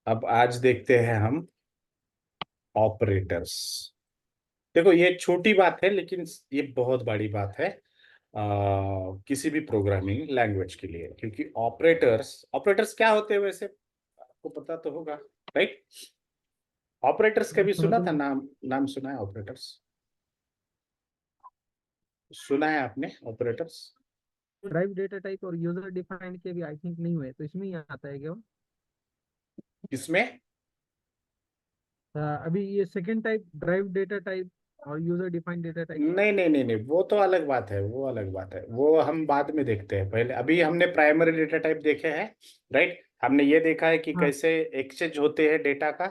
अब आज देखते हैं हम ऑपरेटर्स। देखो ये छोटी बात है लेकिन ये बहुत बड़ी बात है किसी भी प्रोग्रामिंग लैंग्वेज के लिए, क्योंकि ऑपरेटर्स ऑपरेटर्स क्या होते हैं वैसे आपको पता तो होगा, राइट? ऑपरेटर्स हाँ, कभी सुना सुना तो था? है। नाम नाम सुना है ऑपरेटर्स? सुना है आपने ऑपरेटर्स? ड्राइव डेटा टाइप और यूजर डिफाइंड के भी आई थिंक नहीं हुए, तो इसमें ही आता है क्या वो? किसमें? अभी ये second type drive data type और यूजर डिफाइंड डेटा टाइप। नहीं नहीं नहीं नहीं, वो तो अलग बात है, वो अलग बात है, वो हम बाद में देखते हैं। पहले अभी हमने प्राइमरी डेटा टाइप देखे हैं, राइट? हमने ये देखा है कि हाँ। कैसे एक्सचेंज होते हैं डेटा का,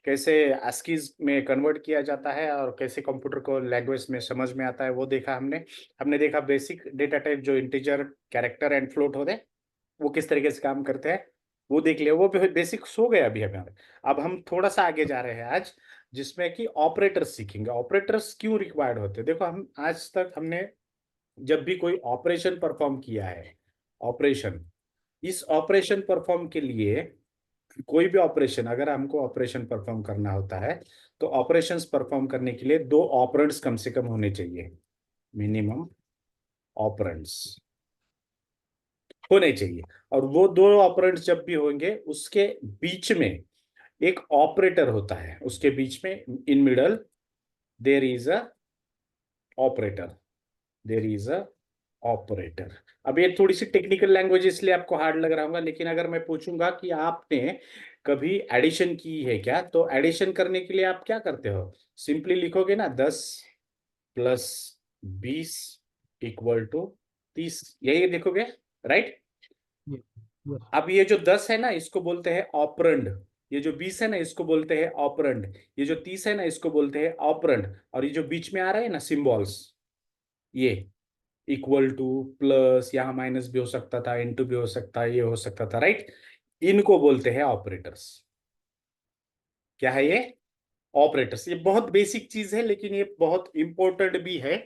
कैसे ASCII में कन्वर्ट किया जाता है और कैसे कंप्यूटर को लैंग्वेज में समझ में आता है, वो देखा हमने। हमने देखा बेसिक डेटा टाइप जो इंटीजर, कैरेक्टर एंड फ्लोट होते हैं, वो किस तरीके से काम करते हैं, वो देख लिया। वो बेसिक्स हो गए अभी हमारे। अब हम थोड़ा सा आगे जा रहे हैं आज, जिसमें कि ऑपरेटर्स सीखेंगे। ऑपरेटर्स क्यों रिक्वायर्ड होते हैं? देखो, हम आज तक हमने जब भी कोई ऑपरेशन परफॉर्म किया है, ऑपरेशन, इस ऑपरेशन परफॉर्म के लिए, कोई भी ऑपरेशन अगर हमको ऑपरेशन परफॉर्म करना होता है, तो ऑपरेशंस परफॉर्म करने के लिए दो ऑपरेंड्स कम से कम होने चाहिए, मिनिमम ऑपरेंड्स होने चाहिए। और वो दो ऑपरेंड्स जब भी होंगे, उसके बीच में एक ऑपरेटर होता है, उसके बीच में in middle there is a operator, there is a operator. अब ये थोड़ी सी टेक्निकल लैंग्वेज इसलिए आपको हार्ड लग रहा होगा, लेकिन अगर मैं पूछूंगा कि आपने कभी एडिशन की है क्या, तो एडिशन करने के लिए आप क्या करते हो? सिंपली लिखोगे ना, 10 + 20 = 30, यही लिखोगे, राइट? ये यस। अब ये जो 10 है ना, इसको बोलते हैं ऑपरेंड। ये जो 20 है ना, इसको बोलते हैं ऑपरेंड। ये जो 30 है ना, इसको बोलते हैं ऑपरेंड। और ये जो बीच में आ रहा है ना सिंबल्स, ये = प्लस, यहाँ माइनस भी हो सकता था, इनटू भी हो सकता है, ये हो सकता था, राइट? इनको बोलते हैं ऑपरेटर्स। क्या है ये? ऑपरेटर्स। ये बहुत बेसिक चीज है लेकिन ये बहुत इंपॉर्टेंट भी है।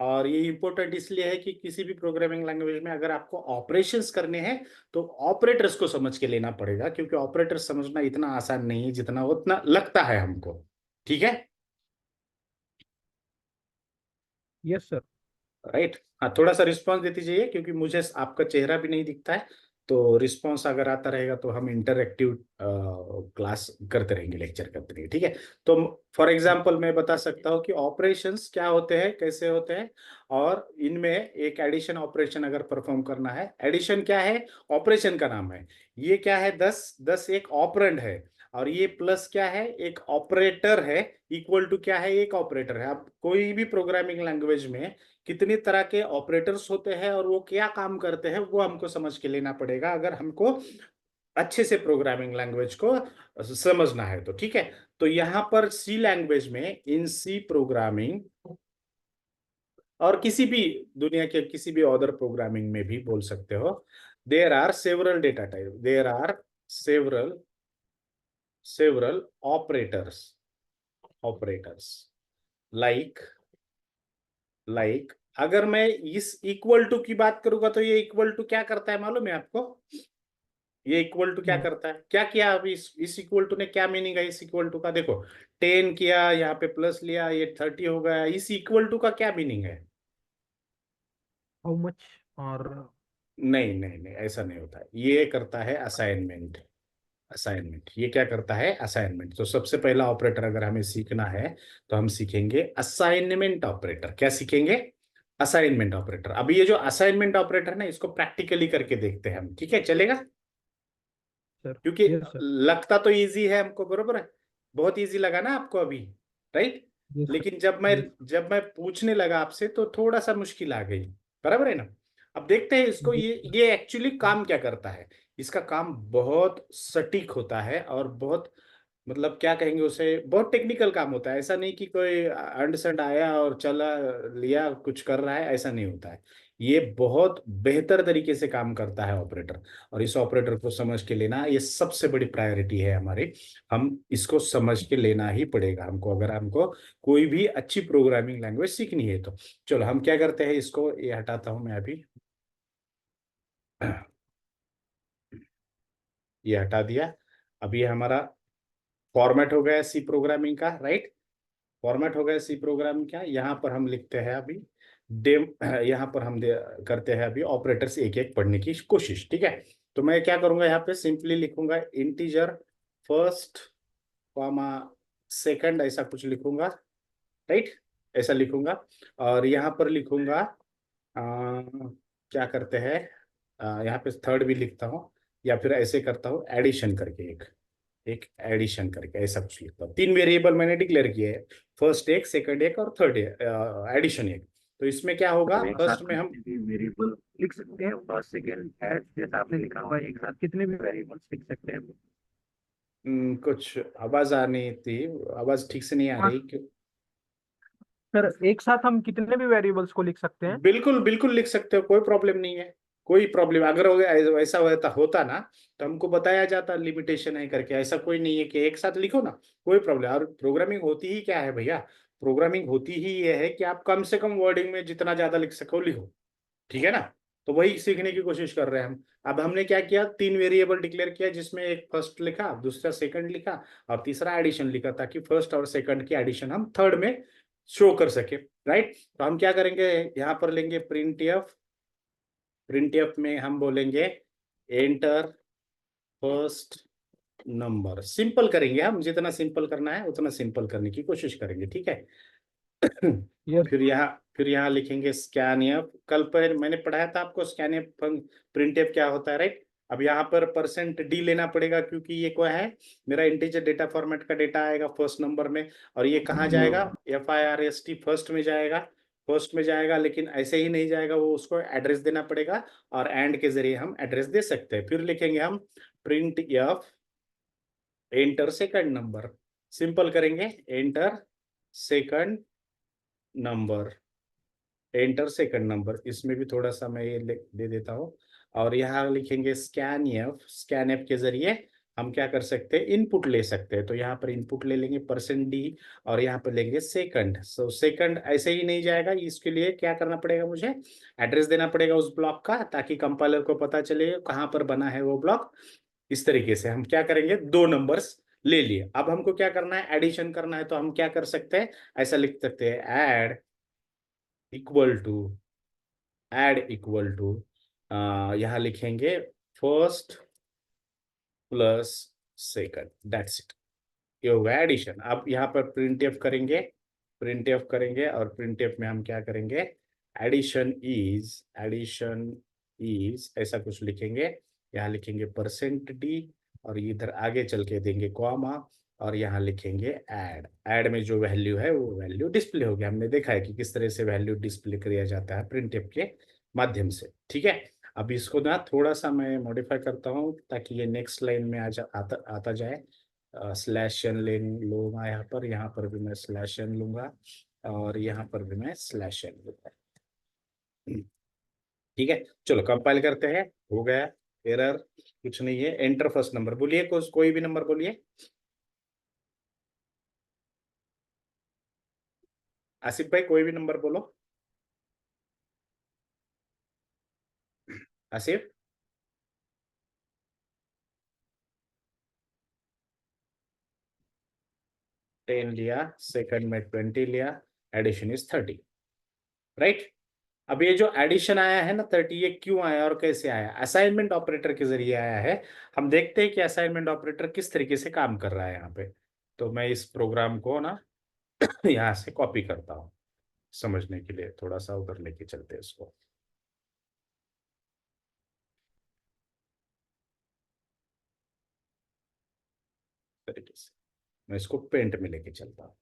और ये इंपॉर्टेंट इसलिए है कि किसी भी प्रोग्रामिंग लैंग्वेज में अगर आपको ऑपरेशंस करने हैं, तो ऑपरेटर्स को समझ के लेना पड़ेगा, क्योंकि ऑपरेटर्स समझना इतना आसान नहीं है जितना उतना लगता है हमको। ठीक है, यस सर। राइट? हाँ, थोड़ा सा रिस्पॉन्स देती जाइए, क्योंकि मुझे आपका चेहरा भी नहीं दिखता है। तो रिस्पॉन्स अगर आता रहेगा तो हम इंटरएक्टिव क्लास करते रहेंगे, लेक्चर करते रहेंगे, ठीक है? तो फॉर एग्जांपल मैं बता सकता हूँ कि ऑपरेशंस क्या होते हैं, कैसे होते हैं। और इनमें एक एडिशन ऑपरेशन अगर परफॉर्म करना है, एडिशन क्या है? ऑपरेशन का नाम है। ये क्या है? 10 10 एक ऑपरेंड है। और ये प्लस क्या है? एक ऑपरेटर है। इक्वल टू क्या है? एक ऑपरेटर है। अब कोई भी प्रोग्रामिंग लैंग्वेज में कितनी तरह के ऑपरेटर्स होते हैं और वो क्या काम करते हैं, वो हमको समझ के लेना पड़ेगा, अगर हमको अच्छे से प्रोग्रामिंग लैंग्वेज को समझना है तो, ठीक है? तो यहाँ पर सी लैंग्वेज में, इन सी प्रोग्रामिंग, और किसी भी दुनिया के किसी भी अदर प्रोग्रामिंग में भी बोल सकते हो, there are several data type, there are several several operators, operators like, like, अगर मैं इस इक्वल टू की बात करूंगा, तो ये इक्वल टू क्या करता है मालूम है आपको? ये इक्वल टू क्या नो। करता है? क्या किया अभी इस इक्वल टू ने? क्या मीनिंग है इस इक्वल टू का? देखो, 10 किया, यहाँ पे प्लस लिया, ये 30 हो गया। इस इक्वल टू का क्या मीनिंग है? हाउ मच और? नहीं नहीं नहीं, ऐसा नहीं होता है। ये करता है असाइनमेंट। असाइनमेंट, ये क्या करता है? असाइनमेंट। तो सबसे पहला ऑपरेटर अगर हमें सीखना है, तो हम सीखेंगे असाइनमेंट ऑपरेटर। क्या सीखेंगे? Assignment operator. अभी ये जो असाइनमेंट ऑपरेटर ना, इसको प्रैक्टिकली करके देखते हैं हम, ठीक है? चलेगा? सर। क्योंकि यस सर। लगता तो इजी है हमको, बरोबर है? बहुत इजी लगा ना आपको अभी, राइट? Yes sir. लेकिन जब मैं यस। जब मैं पूछने लगा आपसे, तो थोड़ा सा मुश्किल आ गई, बराबर है ना? अब देखते हैं इसको, ये एक्चुअली काम क्या करता है। इसका काम बहुत सटीक होता है और बहुत, मतलब क्या कहेंगे उसे, बहुत टेक्निकल काम होता है। ऐसा नहीं कि कोई अंड संड आया और चला लिया कुछ कर रहा है, ऐसा नहीं होता है। ये बहुत बेहतर तरीके से काम करता है ऑपरेटर। और इस ऑपरेटर को समझ के लेना, ये सबसे बड़ी प्रायोरिटी है हमारी। हम इसको समझ के लेना ही पड़ेगा हमको, अगर हमको कोई भी अच्छी प्रोग्रामिंग लैंग्वेज सीखनी है तो। चलो हम क्या करते हैं, इसको ये हटाता हूं मैं अभी, ये हटा दिया। अब ये हमारा फॉर्मेट हो गया सी प्रोग्रामिंग का, राइट। फॉर्मेट हो गया सी प्रोग्रामिंग का। यहाँ पर हम लिखते हैं अभी डेम, यहाँ पर हम करते हैं अभी ऑपरेटर्स एक एक पढ़ने की कोशिश, ठीक है। तो मैं क्या करूंगा, यहाँ पे सिंपली लिखूंगा इंटीजर फर्स्ट कॉमा सेकंड, ऐसा कुछ लिखूंगा, राइट। ऐसा लिखूंगा। और यहाँ पर लिखूंगा क्या करते हैं, यहाँ पे थर्ड भी लिखता हूँ, या फिर ऐसे करता हूँ एडिशन करके, एक एक एडिशन करके ऐसा कुछ लिखता हूँ। तीन वेरिएबल मैंने डिक्लेयर किए हैं, फर्स्ट एक, सेकंड एक और थर्ड एडिशन एक। तो इसमें क्या होगा, तो एक साथ फर्स्ट में हम कितने भी वेरिएबल लिख सकते हैं, फर्स्ट सेकेंड ऐड जैसा आपने लिखा हुआ है, एक साथ कितने भी वेरिएबल्स लिख सकते हैं? कुछ आवाज आ नहीं थी, आवाज ठीक से नहीं आ हाँ रही क्यों। सर, एक साथ हम कितने भी वेरिएबल्स को लिख सकते हैं? बिल्कुल बिल्कुल लिख सकते हो, कोई प्रॉब्लम नहीं है। कोई प्रॉब्लम अगर हो गया ऐसा होता ना, तो हमको बताया जाता लिमिटेशन है करके। ऐसा कोई नहीं है कि एक साथ लिखो ना, कोई प्रॉब्लम। और प्रोग्रामिंग होती ही क्या है भैया, प्रोग्रामिंग होती ही ये है कि आप कम से कम वर्डिंग में जितना ज्यादा लिख सको लिखो, ठीक है ना। तो वही सीखने की कोशिश कर रहे हैं हम। अब हमने क्या किया, तीन वेरिएबल डिक्लेयर किया, जिसमें एक फर्स्ट लिखा, दूसरा सेकंड लिखा, और तीसरा एडिशन लिखा, ताकि फर्स्ट और सेकंड की एडिशन हम थर्ड में शो कर सके, राइट। तो हम क्या करेंगे, यहाँ पर लेंगे प्रिंट एफ। प्रिंट एफ में हम बोलेंगे एंटर फर्स्ट नंबर। सिंपल करेंगे हम, जितना सिंपल करना है उतना सिंपल करने की कोशिश करेंगे, ठीक है। यस। फिर यहाँ लिखेंगे स्कैन एफ। कल पर मैंने पढ़ाया था आपको स्कैन एफ प्रिंट एफ क्या होता है, राइट। अब यहाँ पर परसेंट डी लेना पड़ेगा, क्योंकि ये क्या है, मेरा इंटीजर डेटा फॉर्मेट का डेटा आएगा फर्स्ट नंबर में। और ये कहाँ जाएगा, FIRST फर्स्ट में जाएगा। फर्स्ट में जाएगा, लेकिन ऐसे ही नहीं जाएगा, वो उसको एड्रेस देना पड़ेगा। और एंड के जरिए हम एड्रेस दे सकते हैं। फिर लिखेंगे हम printf enter second number. Simple करेंगे, enter second number, enter second number. इसमें भी थोड़ा सा मैं ये दे देता हूँ। और यहाँ लिखेंगे स्कैन एफ। स्कैन एफ के जरिए हम क्या कर सकते हैं, इनपुट ले सकते हैं। तो यहाँ पर इनपुट ले लेंगे परसेंट डी, और यहाँ पर लेंगे सेकंड। सो सेकंड ऐसे ही नहीं जाएगा, इसके लिए क्या करना पड़ेगा, मुझे एड्रेस देना पड़ेगा उस ब्लॉक का, ताकि कंपाइलर को पता चले कहाँ पर बना है वो ब्लॉक। इस तरीके से हम क्या करेंगे, दो नंबर्स ले लिए। अब हमको क्या करना है, एडिशन करना है। तो हम क्या कर सकते हैं, ऐसा लिख सकते हैं add equal to, add equal to, यहाँ लिखेंगे first plus second, that's it. ये होगा एडिशन। अब यहाँ पर प्रिंट एफ करेंगे, प्रिंट एफ करेंगे, और प्रिंट एफ में हम क्या करेंगे, एडिशन इज ऐसा कुछ लिखेंगे। यहाँ लिखेंगे परसेंट डी, और इधर आगे चल के देंगे कॉमा, और यहाँ लिखेंगे ऐड। ऐड में जो वैल्यू है वो वैल्यू डिस्प्ले हो गया। हमने देखा है कि किस तरह से वैल्यू डिस्प्ले किया जाता है प्रिंट एफ के माध्यम से, ठीक है। अब इसको ना थोड़ा सा मैं मॉडिफाई करता हूँ, ताकि ये नेक्स्ट लाइन में आता जाए। स्लैश एन ले लूंगा, यहाँ पर भी मैं स्लैश एन लूंगा, और यहाँ पर भी मैं स्लैश एन लूंगा। ठीक है, चलो कंपाइल करते हैं। हो गया, एरर कुछ नहीं है। एंटर फर्स्ट नंबर बोलिए, कोई भी नंबर बोलिए। आसिफ भाई कोई भी नंबर बोलो। आसिफ, 10 लिया, सेकंड में 20 लिया, एडिशन इज 30, राइट। अब ये जो एडिशन आया है ना 30, ये क्यों आया और कैसे आया, असाइनमेंट ऑपरेटर के जरिए आया है। हम देखते हैं कि असाइनमेंट ऑपरेटर किस तरीके से काम कर रहा है यहाँ पे। तो मैं इस प्रोग्राम को ना यहाँ से कॉपी करता हूँ, समझने के लिए थोड़ा सा उधर लेके चलते हैं इसको, तरीके से मैं इसको पेंट में लेके चलता हूँ।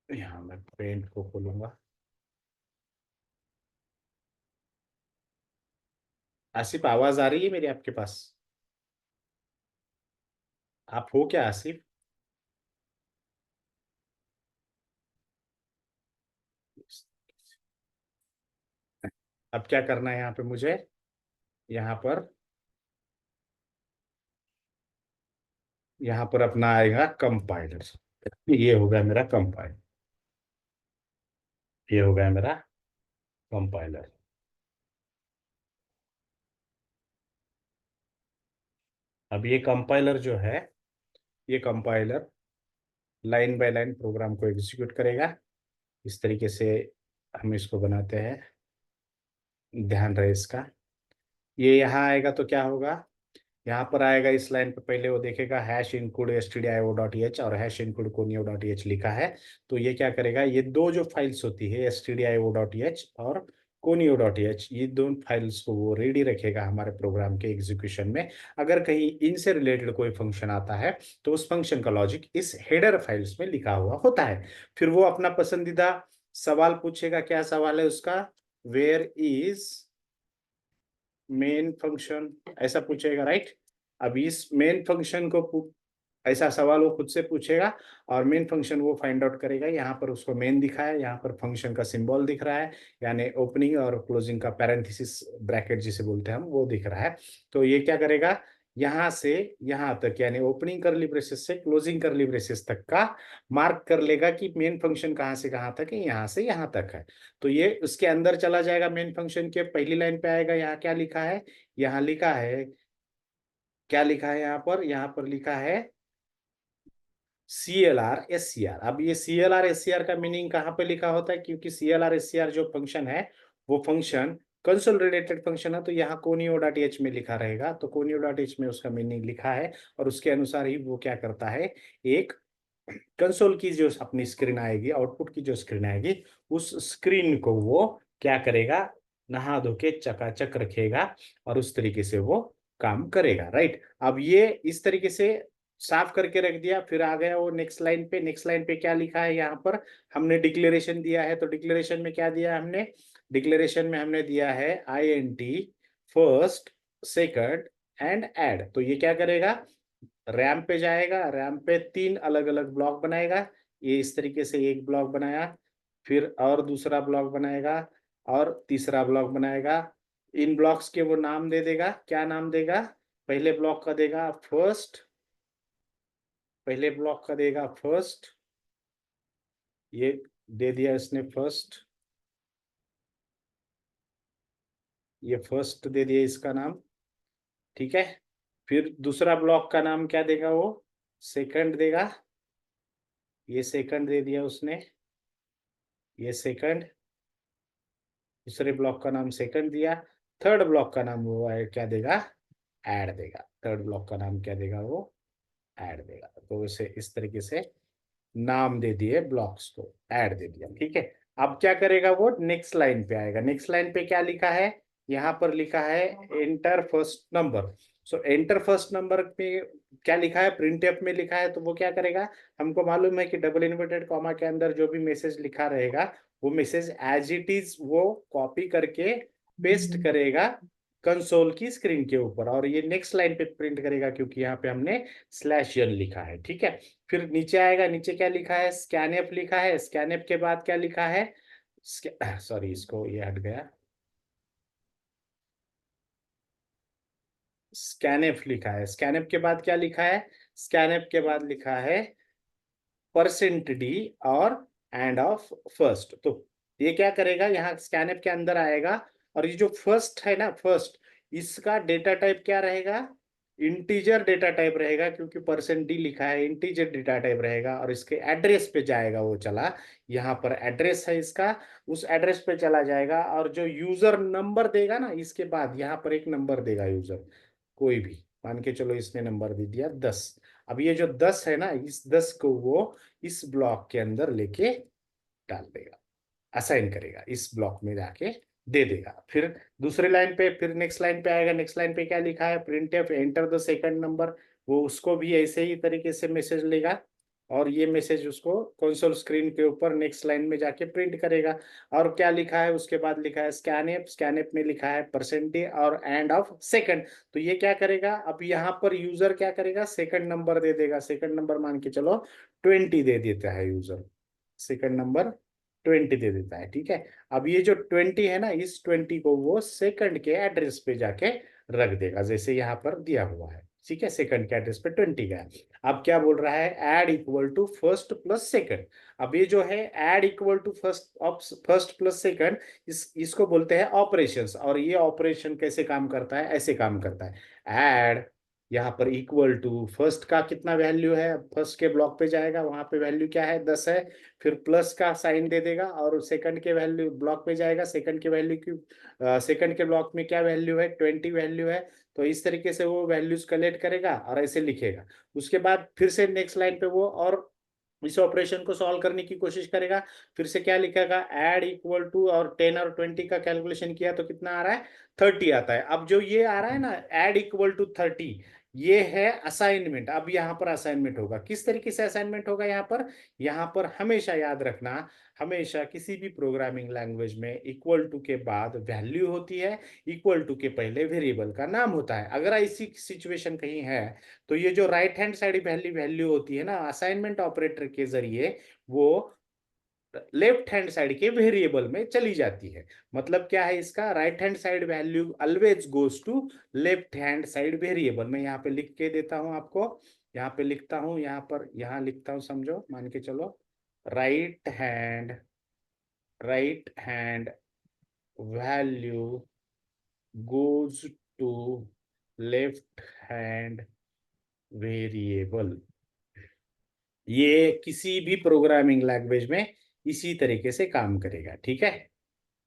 यहाँ मैं पेंट को खोलूंगा। आसिफ आवाज आ रही है मेरी आपके पास? आप हो क्या आसिफ? अब क्या करना है यहाँ पे मुझे, यहाँ पर यहाँ पर अपना आएगा कंपाइलर। ये हो गया मेरा कंपाइलर, ये हो गया मेरा कंपाइलर। अब ये कंपाइलर जो है, ये compiler line by line program को एग्जीक्यूट करेगा। इस तरीके से हम इसको बनाते हैं, ध्यान रहे इसका। ये यहाँ आएगा तो क्या होगा, यहाँ पर आएगा इस लाइन पे पहले वो देखेगा hash include stdio dot h और hash include conio dot h लिखा है। तो ये क्या करेगा, ये दो जो फाइल्स होती है stdio डॉट एच और conio डॉट एच, ये दोनों फाइल्स को वो रेडी रखेगा हमारे प्रोग्राम के एग्जीक्यूशन में। अगर कहीं इनसे रिलेटेड कोई फंक्शन आता है तो उस फंक्शन का लॉजिक इस हेडर फाइल्स में लिखा हुआ होता है। फिर वो अपना पसंदीदा सवाल पूछेगा। क्या सवाल है उसका, वेयर इज मेन फंक्शन, ऐसा पूछेगा, राइट। अब इस मेन फंक्शन को ऐसा सवाल वो खुद से पूछेगा और मेन फंक्शन वो फाइंड आउट करेगा। यहाँ पर उसको मेन दिखा है, यहाँ पर फंक्शन का सिंबल दिख रहा है, यानी ओपनिंग और क्लोजिंग का पैरेंथेसिस ब्रैकेट जिसे बोलते हैं हम, वो दिख रहा है। तो ये क्या करेगा, यहाँ से यहाँ तक यानी ओपनिंग करली ब्रेसेस से क्लोजिंग करली ब्रेसेस तक का मार्क कर लेगा कि मेन फंक्शन कहाँ से कहाँ तक है, यहाँ से यहाँ तक है। तो ये उसके अंदर चला जाएगा, मेन फंक्शन के पहली लाइन पे आएगा। यहाँ क्या लिखा है, यहाँ लिखा है, क्या लिखा है यहाँ पर लिखा है CLR SCR। अब ये CLR SCR का मीनिंग कहाँ पे लिखा होता है, क्योंकि CLR SCR जो फंक्शन है वो फंक्शन कंसोल रिलेटेड फंक्शन है, तो यहाँ कोनियो डॉट एच में लिखा रहेगा। तो कोनियो डॉट एच में उसका मीनिंग लिखा है और उसके अनुसार ही वो क्या करता है, एक कंसोल की जो अपनी स्क्रीन आएगी, आउटपुट की जो स्क्रीन आएगी, उस स्क्रीन को वो क्या करेगा, नहा धो के चकाचक रखेगा और उस तरीके से वो काम करेगा, राइट। अब ये इस तरीके से साफ करके रख दिया। फिर आ गया वो नेक्स्ट लाइन पे। नेक्स्ट लाइन पे क्या लिखा है, यहाँ पर हमने डिक्लेरेशन दिया है। तो डिक्लेरेशन में क्या दिया है हमने, डिक्लेरेशन में हमने दिया है INT first second and add. तो ये क्या करेगा, रैम पे जाएगा, रैम पे तीन अलग अलग ब्लॉक बनाएगा। ये इस तरीके से एक ब्लॉक बनाया, फिर और दूसरा ब्लॉक बनाएगा और तीसरा ब्लॉक बनाएगा। इन ब्लॉक्स के वो नाम दे देगा। क्या नाम देगा, पहले ब्लॉक का देगा फर्स्ट, पहले ब्लॉक का देगा फर्स्ट, ये दे दिया इसने फर्स्ट, ये फर्स्ट दे दिया इसका नाम, ठीक है। फिर दूसरा ब्लॉक का नाम क्या देगा वो, सेकंड देगा, ये सेकंड दे दिया उसने, ये सेकंड, दूसरे ब्लॉक का नाम सेकंड दिया। थर्ड ब्लॉक का नाम वो है क्या देगा, ऐड देगा। थर्ड ब्लॉक का नाम क्या देगा वो, ऐड देगा। तो इसे इस तरीके से नाम दे दिए ब्लॉक्स को, ऐड दे दिया, ठीक है। अब क्या करेगा वो, नेक्स्ट लाइन पे आएगा। नेक्स्ट लाइन पे क्या लिखा है, यहाँ पर लिखा है एंटर फर्स्ट नंबर। सो एंटर फर्स्ट नंबर पे क्या लिखा है, प्रिंट एफ में लिखा है। तो वो क्या करेगा, हमको मालूम है कि डबल इन्वर्टेड कॉमा के अंदर जो भी मैसेज लिखा रहेगा वो मैसेज एज इट इज वो कॉपी करके पेस्ट करेगा कंसोल की स्क्रीन के ऊपर, और ये नेक्स्ट लाइन पे प्रिंट करेगा क्योंकि यहाँ पे हमने /n लिखा है, ठीक है। फिर नीचे आएगा, नीचे क्या लिखा है, स्कैनएफ लिखा है। स्कैनएफ के बाद क्या लिखा है, सॉरी इसको ये हट गया, स्कैनएफ लिखा है। स्कैनएफ के बाद क्या लिखा है, स्कैनएफ के बाद लिखा है %d और एंड ऑफ फर्स्ट। तो ये क्या करेगा, यहाँ स्कैनएफ के अंदर आएगा और ये जो फर्स्ट है ना, फर्स्ट, इसका डेटा टाइप क्या रहेगा, इंटीजर डेटा टाइप रहेगा, क्योंकि %d लिखा है, इंटीजर डेटा टाइप रहेगा। और इसके एड्रेस पे जाएगा वो, चला, यहाँ पर एड्रेस है इसका, उस एड्रेस पे चला जाएगा। और जो यूजर नंबर देगा ना, इसके बाद यहाँ पर एक नंबर देगा यूजर, कोई भी, मान के चलो इसने नंबर दे दिया 10। अब ये जो 10 है ना, इस 10 को वो इस ब्लॉक के अंदर लेके डाल देगा, असाइन करेगा, इस ब्लॉक में जाके दे देगा। फिर दूसरे लाइन पे, फिर नेक्स्ट लाइन पे आएगा। नेक्स्ट लाइन पे क्या लिखा है, printf enter the second number. वो उसको भी ऐसे ही तरीके से मैसेज लेगा और ये मैसेज उसको कंसोल स्क्रीन के ऊपर नेक्स्ट लाइन में जाके प्रिंट करेगा। और क्या लिखा है उसके बाद, लिखा है स्कैनएप, स्कैनएप में लिखा है %d और एंड ऑफ सेकंड। तो ये क्या करेगा, अब यहाँ पर यूजर क्या करेगा, सेकंड नंबर दे देगा। सेकंड नंबर मान के चलो 20 दे देता है यूजर, सेकंड नंबर 20 दे देता है, ठीक है। अब ये जो 20 है ना, इस 20 को वो सेकंड के एड्रेस पे जाके रख देगा, जैसे यहाँ पर दिया हुआ है, ठीक है, सेकंड के एड्रेस पे 20 गया। अब क्या बोल रहा है, add equal to first plus second. अब ये जो है add equal to first plus second, इसको बोलते हैं ऑपरेशंस। और ये ऑपरेशन कैसे काम करता है, ऐसे काम करता है, ऐड यहाँ पर इक्वल टू फर्स्ट का कितना वैल्यू है, फर्स्ट के ब्लॉक पे जाएगा, वहां पे वैल्यू क्या है 10 है, फिर प्लस का साइन दे देगा, और सेकंड के वैल्यू ब्लॉक पे जाएगा, सेकंड के वैल्यू की सेकंड के ब्लॉक में क्या वैल्यू है 20 वैल्यू है। तो इस तरीके से वो वैल्यूज कलेक्ट करेगा और ऐसे लिखेगा। उसके बाद फिर से नेक्स्ट लाइन पे वो और इस ऑपरेशन को सॉल्व करने की कोशिश करेगा। फिर से क्या लिखेगा, ऐड इक्वल टू, और 10 और 20 का कैलकुलेशन किया तो कितना आ रहा है 30 आता है। अब जो ये आ रहा है ना ऐड इक्वल टू 30, ये है असाइनमेंट। अब यहाँ पर असाइनमेंट होगा, किस तरीके से असाइनमेंट होगा यहाँ पर हमेशा याद रखना, हमेशा किसी भी प्रोग्रामिंग लैंग्वेज में इक्वल टू के बाद वैल्यू होती है, इक्वल टू के पहले वेरिएबल का नाम होता है। अगर ऐसी सिचुएशन कहीं है तो ये जो right hand side value value होती है ना असाइनमेंट ऑपरेटर के जरिए, वो लेफ्ट हैंड साइड के वेरिएबल में चली जाती है। मतलब क्या है इसका, right hand side value always goes to left hand side variable. मैं यहाँ पे लिख के देता हूं आपको, यहाँ पे लिखता हूं, यहाँ पर यहाँ लिखता हूं, समझो, मान के चलो, right hand right hand value goes to left hand variable. ये किसी भी प्रोग्रामिंग लैंग्वेज में इसी तरीके से काम करेगा, ठीक है,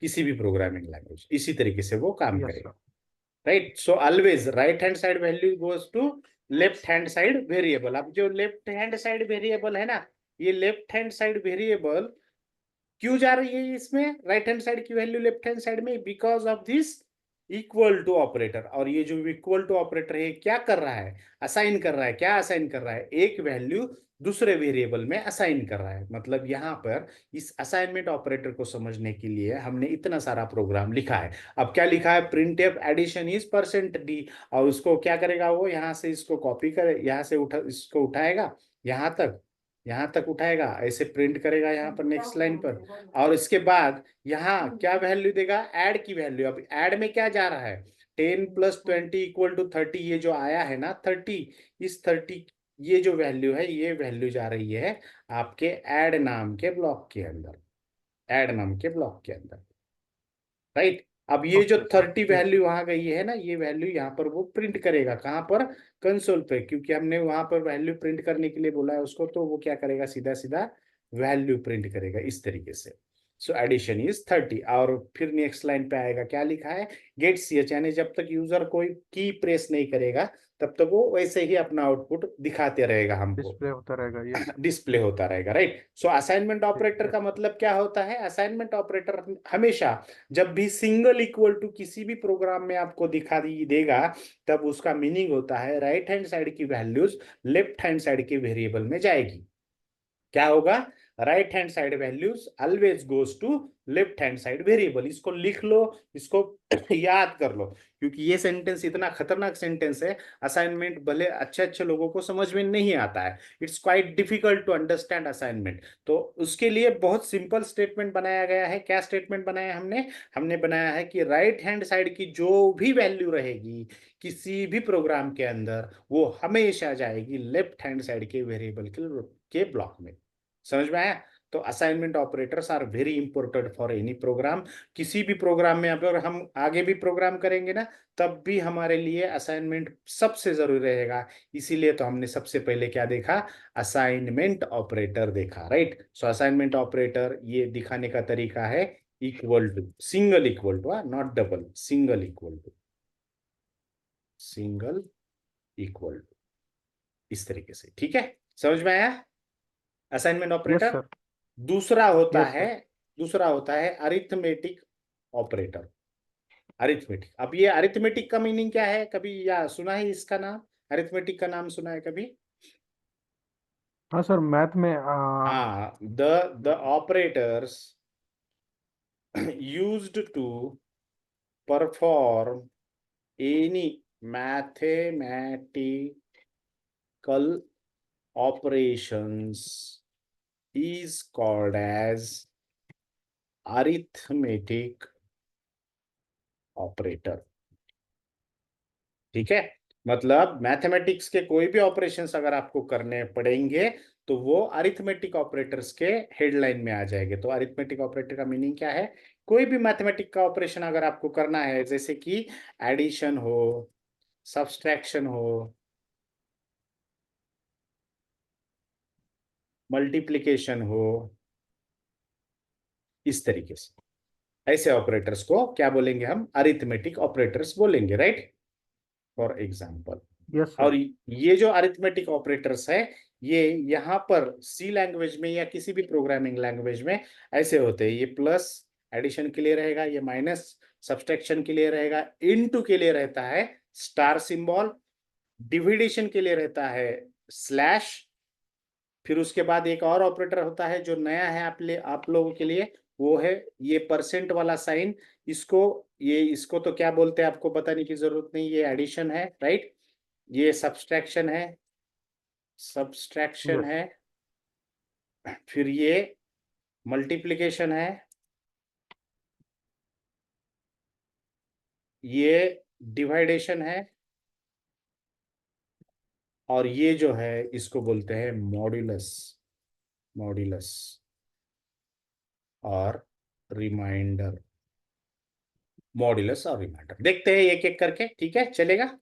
किसी भी प्रोग्रामिंग लैंग्वेज इसी तरीके से वो काम यस करेगा। Sir. Right, so always right hand side value goes to left hand side variable. अब जो लेफ्ट हैंड साइड वेरिएबल है ना, ये लेफ्ट हैंड साइड वेरिएबल क्यों जा रही है इसमें, राइट हैंड साइड की वैल्यू लेफ्ट हैंड साइड में, because of this equal to operator. और ये जो इक्वल टू ऑपरेटर है क्या कर रहा है, असाइन कर रहा है। क्या असाइन कर रहा है, एक वैल्यू दूसरे वेरिएबल में असाइन कर रहा है। मतलब यहां पर इस असाइनमेंट ऑपरेटर को समझने के लिए हमने इतना सारा प्रोग्राम लिखा है। अब क्या लिखा है, printf addition is percent d, और उसको क्या करेगा, वो यहां से इसको कॉपी करे, यहां से इसको उठाएगा, यहां तक यहां तक उठाएगा, ऐसे प्रिंट करेगा यहाँ पर नेक्स्ट लाइन पर। और इसके बाद यहाँ क्या वैल्यू देगा, ऐड की वैल्यू। अब ऐड में क्या जा रहा है, 10 प्लस 20 इक्वल टू 30, ये जो आया है ना 30, इस 30 ये जो वैल्यू है, ये वैल्यू जा रही है आपके ऐड नाम के ब्लॉक के अंदर, ऐड नाम के ब्लॉक के अंदर। राइट, अब ये जो ओके सर। 30 यस। वैल्यू वहां गई है ना, ये वैल्यू यहाँ पर वो प्रिंट करेगा, कहाँ पर, कंसोल पे, क्योंकि हमने वहां पर वैल्यू प्रिंट करने के लिए बोला है उसको। तो वो क्या करेगा, सीधा सीधा वैल्यू प्रिंट करेगा इस तरीके से। So addition is 30। और फिर नेक्स्ट लाइन पे आएगा, क्या लिखा है, गेट सीएच, यानी जब तक यूजर कोई की प्रेस नहीं करेगा तब तक वो वैसे ही अपना आउटपुट दिखाते रहेगा हमको, डिस्प्ले होता रहेगा। यस। डिस्प्ले होता रहेगा। राइट, सो असाइनमेंट ठीक ऑपरेटर है। का मतलब क्या होता है, असाइनमेंट ऑपरेटर हमेशा जब भी सिंगल इक्वल टू किसी भी प्रोग्राम में आपको दिखा देगा, तब उसका मीनिंग होता है राइट हैंड साइड की वैल्यूज लेफ्ट हैंड साइड के वेरिएबल में जाएगी। क्या होगा, right hand side values always goes to left hand side variable. इसको लिख लो, इसको याद कर लो, क्योंकि ये सेंटेंस इतना खतरनाक सेंटेंस है, असाइनमेंट भले अच्छे अच्छे लोगों को समझ में नहीं आता है, it's quite difficult to understand assignment. तो उसके लिए बहुत सिंपल स्टेटमेंट बनाया गया है। क्या स्टेटमेंट बनाया हमने, हमने बनाया है कि राइट हैंड साइड की जो भी वैल्यू रहेगी किसी भी प्रोग्राम के अंदर, वो हमेशा जाएगी लेफ्ट हैंड साइड के वेरिएबल के ब्लॉक में। समझ में आया। तो assignment operators are very important for any program. किसी भी प्रोग्राम में अगर हम आगे भी प्रोग्राम करेंगे ना, तब भी हमारे लिए असाइनमेंट सबसे जरूरी रहेगा। इसीलिए तो हमने सबसे पहले क्या देखा, असाइनमेंट ऑपरेटर देखा। राइट, सो असाइनमेंट ऑपरेटर ये दिखाने का तरीका है equal to, single equal to, not double, single equal to, single equal to, इस तरीके से। ठीक है, समझ में आया असाइनमेंट यस ऑपरेटर। सर। दूसरा होता यस है, सर। दूसरा होता है अरिथमेटिक ऑपरेटर। अरिथमेटिक, अब ये अरिथमेटिक का मीनिंग क्या है, कभी या सुना है इसका नाम, अरिथमेटिक का नाम सुना है कभी। हाँ सर, मैथ में हाँ, the operators used to perform any mathematical operations is called as arithmetic operator. ठीक है, मतलब मैथमेटिक्स के कोई भी ऑपरेशंस अगर आपको करने पड़ेंगे तो वो अरिथमेटिक ऑपरेटर्स के हेडलाइन में आ जाएंगे। तो अरिथमेटिक ऑपरेटर का मीनिंग क्या है? कोई भी मैथमेटिक का ऑपरेशन अगर आपको करना है, जैसे कि एडिशन हो, सब्सट्रैक्शन हो, मल्टीप्लिकेशन हो, इस तरीके से ऐसे ऑपरेटर्स को क्या बोलेंगे? हम अरिथमेटिक ऑपरेटर्स बोलेंगे, राइट? For example. यस और सर। ये जो अरिथमेटिक ऑपरेटर्स है, ये यहाँ पर सी लैंग्वेज में या किसी भी प्रोग्रामिंग लैंग्वेज में ऐसे होते हैं। ये प्लस एडिशन के लिए रहेगा, ये माइनस सब्सट्रैक्शन के लिए रहेगा, इनटू के लिए रहता है स्टार सिंबल, डिविडेशन के लिए रहता है स्लैश। फिर उसके बाद एक और ऑपरेटर होता है जो नया है आप लोगों के लिए, वो है ये परसेंट वाला साइन। इसको इसको तो क्या बोलते हैं आपको बताने की जरूरत नहीं, ये एडिशन है, राइट? ये सब्सट्रैक्शन है, सब्सट्रैक्शन यस। है। फिर ये मल्टीप्लिकेशन है, ये डिवाइडेशन है, और ये जो है इसको बोलते हैं मॉड्यूलस। मॉड्यूलस और रिमाइंडर। मॉड्यूलस और रिमाइंडर देखते हैं एक एक करके, ठीक है, चलेगा?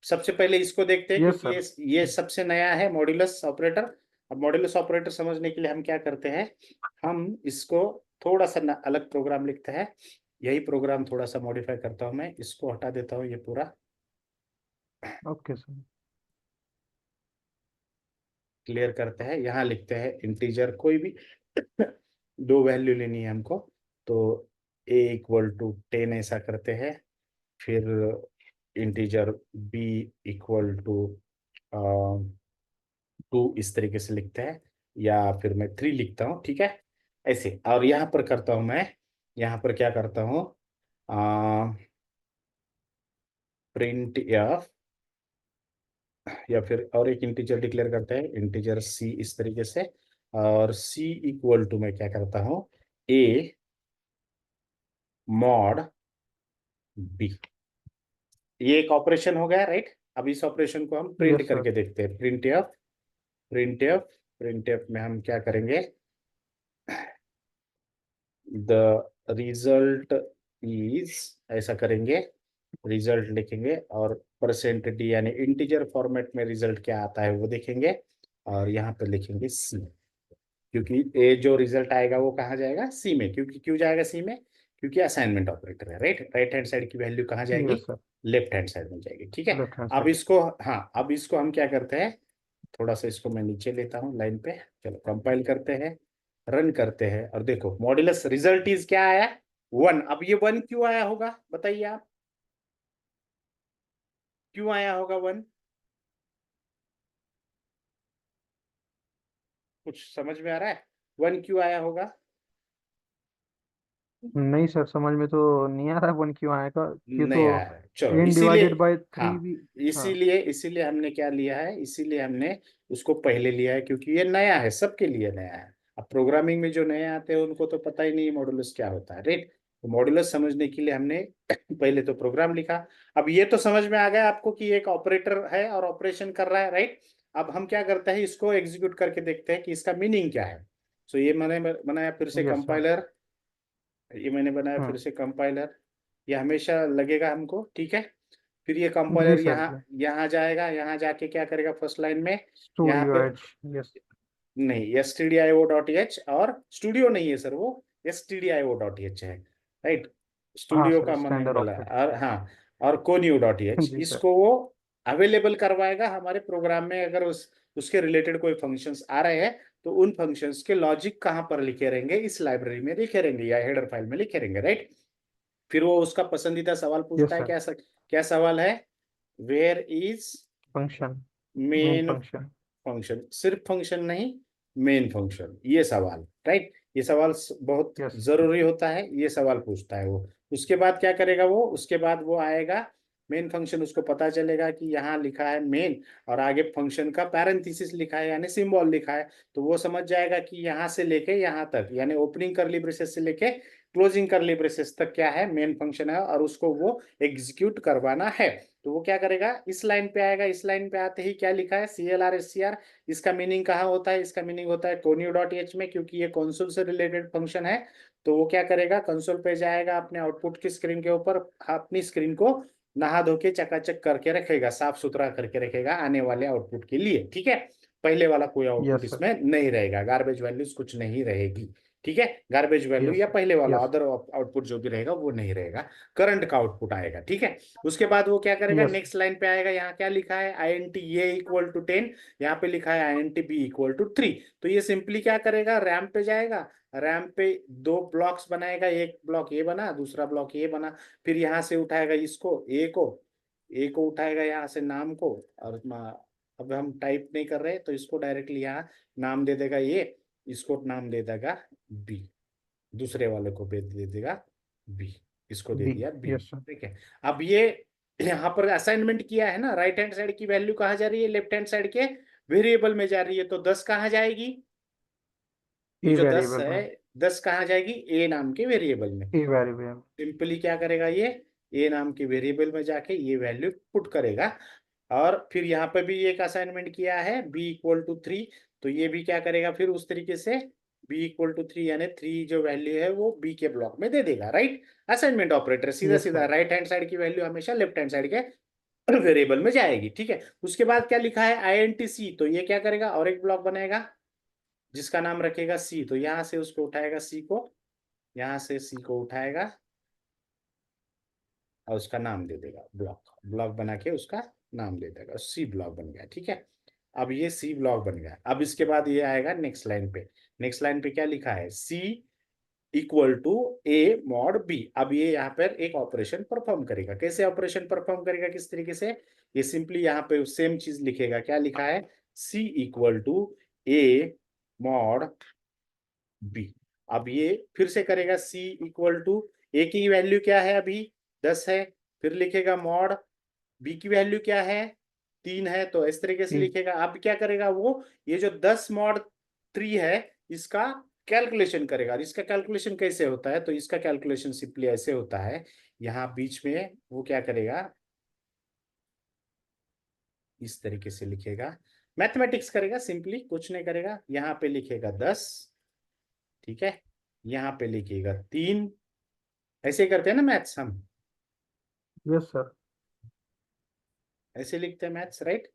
सबसे पहले इसको देखते हैं यस क्योंकि सर। ये सबसे नया है, मॉड्यूलस ऑपरेटर। अब मॉड्यूलस ऑपरेटर समझने के लिए हम क्या करते हैं, हम इसको थोड़ा सा अलग प्रोग्राम लिखते हैं। यही प्रोग्राम थोड़ा सा मॉडिफाई करता हूं, मैं इसको हटा देता हूं ये पूरा। Okay sir. क्लियर करते हैं, यहाँ लिखते हैं इंटीजर कोई भी दो वैल्यू लेनी है हमको। तो a = 10 ऐसा करते हैं। फिर इंटीजर b = 2 इस तरीके से लिखते हैं, या फिर मैं 3 लिखता हूँ, ठीक है, ऐसे। और यहाँ पर करता हूँ मैं, यहाँ पर क्या करता हूँ, प्रिंट एफ, या फिर और एक इंटीजर डिक्लेयर करते हैं इंटीजर c इस तरीके से। और c = मैं क्या करता हूँ, a मॉड b। ये एक ऑपरेशन हो गया, राइट? अब इस ऑपरेशन को हम प्रिंट यस सर। करके देखते हैं। Print F, print F, print F में हम क्या करेंगे, द रिजल्ट इज, ऐसा करेंगे, रिजल्ट लिखेंगे और %d यानी इंटीजर फॉर्मेट में रिजल्ट क्या आता है वो देखेंगे। और यहाँ पे लिखेंगे सी, क्योंकि ए जो रिजल्ट आएगा वो कहाँ जाएगा, सी में। क्योंकि क्यों जाएगा सी में? क्योंकि असाइनमेंट ऑपरेटर है, राइट? राइट हैंड साइड की वैल्यू कहाँ जाएगी, yes sir. Left hand side में जाएगी, ठीक है। लेफ्ट हैंड अब साइड। इसको, हाँ, अब इसको हम क्या करते हैं, थोड़ा सा इसको मैं नीचे लेता हूँ लाइन पे। चलो कंपाइल करते हैं, रन करते हैं, और देखो मॉड्यूलस रिजल्ट इज क्या आया, 1। अब ये 1 क्यों आया होगा बताइए आप, क्यों आया होगा 1? कुछ समझ में आ रहा है 1 क्यों आया होगा? नहीं सर, समझ में तो नहीं आ रहा वन क्यों आएगा। ये तो नहीं आया है, चलो n इसीलिए, डिवाइडेड बाय हाँ, 3 भी। हाँ। इसीलिए इसीलिए हमने क्या लिया है, इसीलिए हमने उसको पहले लिया है, क्योंकि ये नया है, सबके लिए नया है। अब प्रोग्रामिंग में जो नए आते हैं उनको तो पता ही नहीं मॉड्यूलस क्या होता है, राइट? तो मॉड्यूलस समझने के लिए हमने पहले तो प्रोग्राम लिखा। अब ये तो समझ में आ गया आपको कि एक ऑपरेटर है और ऑपरेशन कर रहा है, राइट? अब हम क्या करते हैं, इसको एग्जीक्यूट करके देखते हैं कि इसका मीनिंग क्या है। सो ये मैंने बनाया फिर से यस सर। कंपाइलर, ये मैंने बनाया फिर हम्म। से कंपाइलर। ये हमेशा लगेगा हमको, ठीक है। फिर ये जी कंपाइलर सर यहाँ जी। यहाँ जाएगा, यहाँ जाके क्या करेगा फर्स्ट लाइन में, यहाँ स्टूडियो पर, एज। यस। नहीं, stdio.h, और स्टूडियो नहीं है सर, वो stdio.h है, राइट? हाँ स्टूडियो सर, का मैंने स्टैंडर्ड बोला, ऑपरेटर। और हाँ, और conio.h, जी सर। इसको वो अवेलेबल करवाएगा हमारे प्रोग्राम में। अगर उसके रिलेटेड कोई फंक्शंस आ रहे हैं तो उन फंक्शंस के लॉजिक कहाँ पर लिखे रहेंगे, इस लाइब्रेरी में लिखे रहेंगे या हेडर फाइल में लिखे रहेंगे, राइट? फिर वो उसका पसंदीदा सवाल पूछता यस है, सर। क्या सवाल है, where is function. Main main function. Function, सिर्फ फंक्शन नहीं, मेन फंक्शन, ये सवाल, राइट? ये सवाल बहुत यस। जरूरी होता है, ये सवाल पूछता है वो। उसके बाद क्या करेगा वो, उसके बाद वो आएगा मेन फंक्शन, उसको पता चलेगा कि यहाँ लिखा है मेन, और आगे फंक्शन का पैरेंथेसिस लिखा है यानी सिंबल लिखा है। तो वो समझ जाएगा कि यहाँ से लेके यहाँ तक, यानी ओपनिंग करली ब्रेसेस से लेके क्लोजिंग करली ब्रेसेस तक क्या है, मेन फंक्शन है, और उसको वो एग्जीक्यूट करवाना है। तो वो क्या करेगा, इस लाइन पे आएगा, इस लाइन पे आते ही क्या लिखा है, CLR SCR। इसका मीनिंग कहाँ होता है, इसका मीनिंग होता है conio.h में, क्योंकि ये कंसोल से रिलेटेड फंक्शन है। तो वो क्या करेगा, कंसोल पे जाएगा, अपने आउटपुट की स्क्रीन के ऊपर अपनी स्क्रीन को नहा धो के चकाचक करके रखेगा, साफ सुथरा करके रखेगा आने वाले आउटपुट के लिए। ठीक है, पहले वाला कोई आउटपुट यस सर। इसमें नहीं रहेगा, गार्बेज वैल्यूज कुछ नहीं रहेगी। ठीक है, गार्बेज वैल्यू यस या सर। पहले वाला यस। अदर आउटपुट जो भी रहेगा वो नहीं रहेगा, करंट का आउटपुट आएगा। ठीक है, उसके बाद वो क्या करेगा, यस। नेक्स्ट लाइन पे आएगा, यहाँ क्या लिखा है, INT A = 10, यहाँ पे लिखा है INT B = 3। तो ये सिंपली क्या करेगा, रैम पे जाएगा, रैम पे दो ब्लॉक्स बनाएगा, एक ब्लॉक ये बना, दूसरा ब्लॉक ये बना, फिर यहाँ से उठाएगा इसको ए को उठाएगा यहाँ से नाम को, और अब हम टाइप नहीं कर रहे तो इसको डायरेक्टली यहाँ नाम दे देगा ये, इसको नाम दे देगा बी, दूसरे वाले को दे देगा बी, इसको दे बी। दिया बी। Yes sir. ठीक है, अब ये यहाँ पर असाइनमेंट किया है ना, राइट हैंड साइड की वैल्यू कहाँ जा रही है, लेफ्ट हैंड साइड के वेरिएबल में जा रही है, तो 10 कहाँ जाएगी, ये ई जो 10 वेरिएबल है, में। 10 कहाँ जाएगी, ए नाम के वेरिएबल में। ई वेरिएबल। सिंपली क्या करेगा ये, ए नाम के वेरिएबल में जाके ये वैल्यू पुट करेगा। और फिर यहाँ पे भी एक असाइनमेंट किया है B = 3, तो ये भी क्या करेगा फिर उस तरीके से, B = 3 यानी 3 जो वैल्यू है वो बी के ब्लॉक में दे देगा, राइट। असाइनमेंट ऑपरेटर सीधा यस सीधा, सर। राइट हैंड साइड की वैल्यू हमेशा लेफ्ट हैंड साइड के वेरिएबल में जाएगी। ठीक है, उसके बाद क्या लिखा है INT C, तो ये क्या करेगा, और एक ब्लॉक बनाएगा जिसका नाम रखेगा C, तो यहाँ से उसको उठाएगा C को, यहाँ से C को उठाएगा और उसका नाम दे देगा ब्लॉक, ब्लॉक बना के उसका नाम दे देगा, C ब्लॉक बन गया। ठीक है, अब ये C ब्लॉक बन गया। अब इसके बाद ये आएगा नेक्स्ट लाइन पे, नेक्स्ट लाइन पे क्या लिखा है, C = A mod B। अब ये यहाँ पर एक ऑपरेशन परफॉर्म करेगा, कैसे ऑपरेशन परफॉर्म करेगा, किस तरीके से, ये सिंपली यहाँ पे सेम चीज लिखेगा, क्या लिखा है, C = A mod B। अब ये फिर से करेगा, A की वैल्यू क्या है अभी, 10 है, फिर लिखेगा मॉड, बी की वैल्यू क्या है, 3 है, तो इस तरीके से ई। लिखेगा। अब क्या करेगा वो, ये जो 10 mod 3 है इसका कैलकुलेशन करेगा। और इसका कैलकुलेशन कैसे होता है, तो इसका कैलकुलेशन सिंपली ऐसे होता है, यहाँ बीच में वो क्या करेगा, इस तरीके से लिखेगा, मैथमेटिक्स करेगा, सिंपली कुछ नहीं करेगा, यहाँ पे लिखेगा 10, ठीक है, यहाँ पे लिखेगा 3, ऐसे करते हैं ना मैथ्स हम, यस सर। ऐसे लिखते हैं मैथ्स, राइट,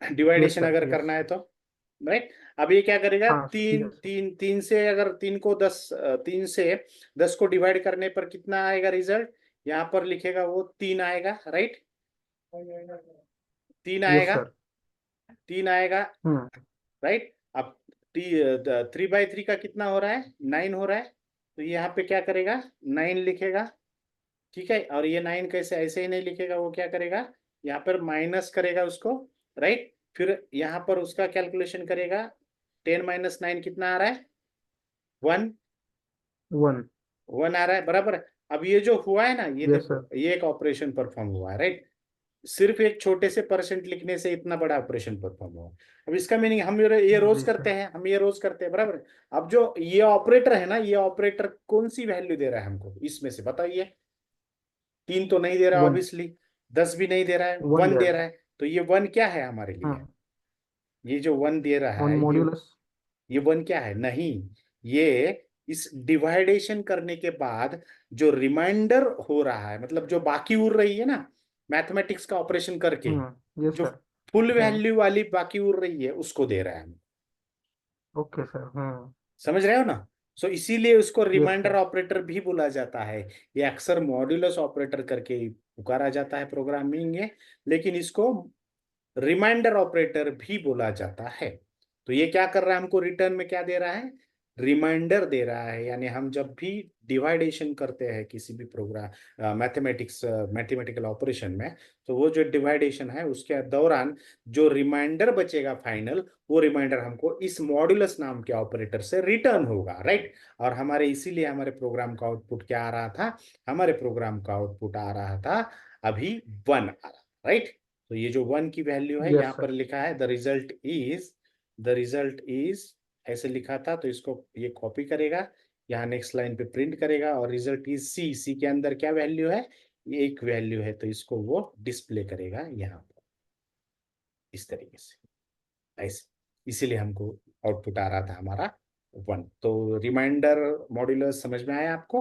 यस डिवाइडेशन सर। अगर यस। करना है तो, राइट। अब ये क्या करेगा, हाँ तीन यस। तीन तीन से अगर 3 से 10 को डिवाइड करने पर कितना आएगा रिजल्ट, यहाँ पर लिखेगा वो 3 आएगा, राइट, 3 यस आएगा, सर। 3 आएगा, हम्म। राइट। अब 3/3 का कितना हो रहा है, 9 हो रहा है, तो यहाँ पे क्या करेगा, 9 लिखेगा। ठीक है, और ये 9 कैसे ऐसे ही नहीं लिखेगा, वो क्या करेगा, यहाँ पर माइनस करेगा उसको, राइट, फिर यहाँ पर उसका कैलकुलेशन करेगा, 10 - 9 कितना आ रहा है, 1, 1। 1 आ रहा है, बराबर है। अब ये जो हुआ है ना, ये यस देखो सर। ये एक ऑपरेशन परफॉर्म हुआ है, राइट, सिर्फ एक छोटे से परसेंट लिखने से इतना बड़ा ऑपरेशन परफॉर्म हुआ। अब इसका मीनिंग हम ये रोज जी करते सर। हैं, हम ये रोज करते हैं, बराबर है। अब जो ये ऑपरेटर है ना, ये ऑपरेटर कौन सी वैल्यू दे रहा है हमको, इसमें से बताइए, 3 तो नहीं दे रहा 1। ऑब्वियसली, 10 भी नहीं दे रहा है, 1 1 दे दे रहा रहा है। है, तो ये 1 क्या है हमारे लिए, हाँ। ये जो 1 दे रहा 1 है मॉड्यूलस। ये 1 क्या है, नहीं, ये इस डिवाइडेशन करने के बाद जो रिमाइंडर हो रहा है, मतलब जो बाकी उड़ रही है ना मैथमेटिक्स का ऑपरेशन करके, यस जो सर। फुल हम्म। वैल्यू वाली बाकी उड़ रही है उसको दे रहा है हमें। Okay sir. समझ रहे हो ना, सो इसीलिए उसको यस रिमाइंडर सर। ऑपरेटर भी बोला जाता है। ये अक्सर मॉड्यूलस ऑपरेटर करके ही पुकारा जाता है प्रोग्रामिंग में, लेकिन इसको रिमाइंडर ऑपरेटर भी बोला जाता है। तो ये क्या कर रहा है, हमको रिटर्न में क्या दे रहा है, रिमाइंडर दे रहा है। यानी हम जब भी डिवाइडेशन करते हैं किसी भी प्रोग्राम मैथमेटिकल ऑपरेशन में, तो वो जो डिवाइडेशन है उसके दौरान जो रिमाइंडर बचेगा फाइनल, वो रिमाइंडर हमको इस मॉड्यूलस नाम के ऑपरेटर से रिटर्न होगा, राइट। और हमारे इसीलिए हमारे प्रोग्राम का आउटपुट क्या आ रहा था, हमारे प्रोग्राम का आउटपुट आ रहा था अभी 1 आ रहा, राइट। तो ये जो 1 की वैल्यू है यस यहाँ पर सर। लिखा है द रिजल्ट इज ऐसे लिखा था, तो इसको ये कॉपी करेगा, यहाँ नेक्स्ट लाइन पे प्रिंट करेगा और रिजल्ट इज सी, सी के अंदर क्या वैल्यू है, ये एक वैल्यू है, तो इसको वो डिस्प्ले करेगा यहाँ पर इस तरीके से, ऐसे। इसीलिए हमको आउटपुट आ रहा था हमारा 1। तो रिमाइंडर मॉड्यूलर समझ में आया आपको?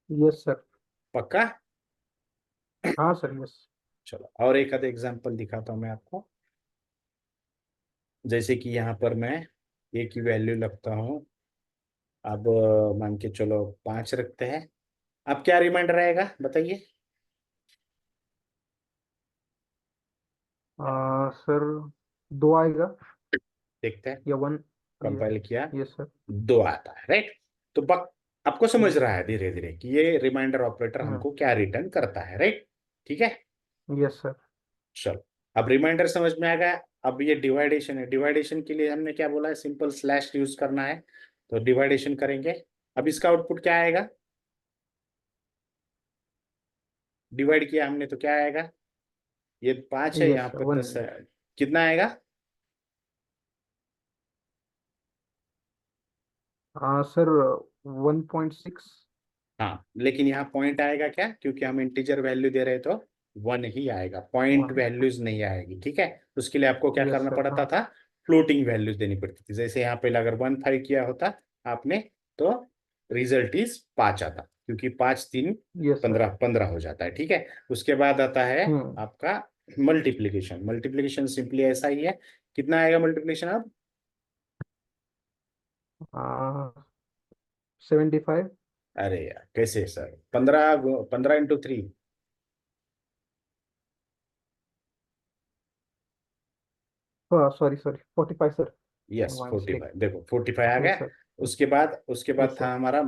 Yes sir. पक्का? हाँ सर, यस। चलो और एक आधा एग्जांपल दिखाता हूँ मैं आपको। जैसे कि यहाँ पर मैं ए की वैल्यू लगता हूँ, अब मान के चलो 5 रखते हैं। अब क्या रिमाइंडर आएगा बताइए? सर, 2 आएगा देखते हैं। या 1? कंपाइल किया, यस सर। 2 आता है, राइट। तो बक आपको समझ यस रहा है धीरे धीरे कि ये रिमाइंडर ऑपरेटर सर। हमको क्या रिटर्न करता है, राइट? ठीक है। Yes sir. चलो, अब रिमाइंडर समझ में आ गया। अब ये डिवाइडेशन है, डिवाइडेशन के लिए हमने क्या बोला है, सिंपल स्लैश यूज करना है। तो डिवाइडेशन करेंगे। अब इसका आउटपुट क्या आएगा? डिवाइड किया हमने तो क्या आएगा? ये 5 है, यस यहाँ सर, पर 1। 10 है। कितना आएगा? सर, 1.6। हाँ, लेकिन यहाँ पॉइंट आएगा क्या, क्योंकि हम इंटीजर वैल्यू दे रहे तो 1 ही आएगा, पॉइंट 1। वैल्यूज नहीं आएगी, ठीक है। उसके लिए आपको क्या यस करना सर। पड़ता हाँ। था, फ्लोटिंग वैल्यूज देनी पड़ती थी। जैसे यहाँ पे अगर 1 5 किया होता आपने, तो रिजल्ट इज 5 आता, क्योंकि 5 3 यस सर। 15 15 हो जाता है, ठीक है। उसके बाद आता है हम्म। आपका मल्टीप्लीकेशन। मल्टीप्लीकेशन सिंपली ऐसा ही है। कितना आएगा मल्टीप्लीकेशन अब? 75। अरे यार कैसे sir, 15 15 × 3। Sorry sorry, 45 sir. Yes my mistake. 45, देखो 45 आ यस गया। सर। उसके बाद यस था सर। हमारा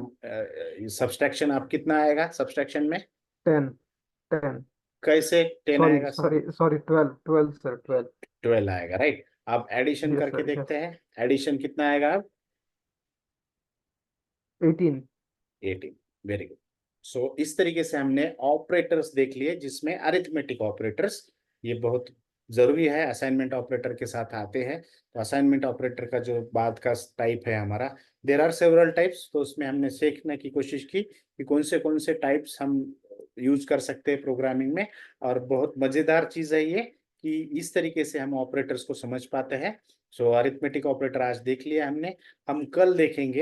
सब्सट्रैक्शन। आप कितना आएगा सब्सट्रैक्शन में? 10। 10। कैसे 10 सॉरी आएगा सर? Sorry sorry, 12। 12 सर, 12। 12 आएगा, राइट। आप एडिशन यस करके सर, देखते यस। हैं, एडिशन कितना आएगा अब? 18। 18। Very good. सो इस तरीके से हमने ऑपरेटर्स देख लिए, जिसमें अरिथमेटिक ऑपरेटर्स ये बहुत जरूरी है, असाइनमेंट ऑपरेटर के साथ आते हैं। तो असाइनमेंट ऑपरेटर का जो बाद का टाइप है हमारा, देर आर सेवरल टाइप्स, तो उसमें हमने सीखने की कोशिश की कि कौन से टाइप्स हम यूज कर सकते हैं प्रोग्रामिंग में। और बहुत मजेदार चीज है ये कि इस तरीके से हम ऑपरेटर्स को समझ पाते हैं। सो अरिथमेटिक ऑपरेटर आज देख लिया हमने। हम कल देखेंगे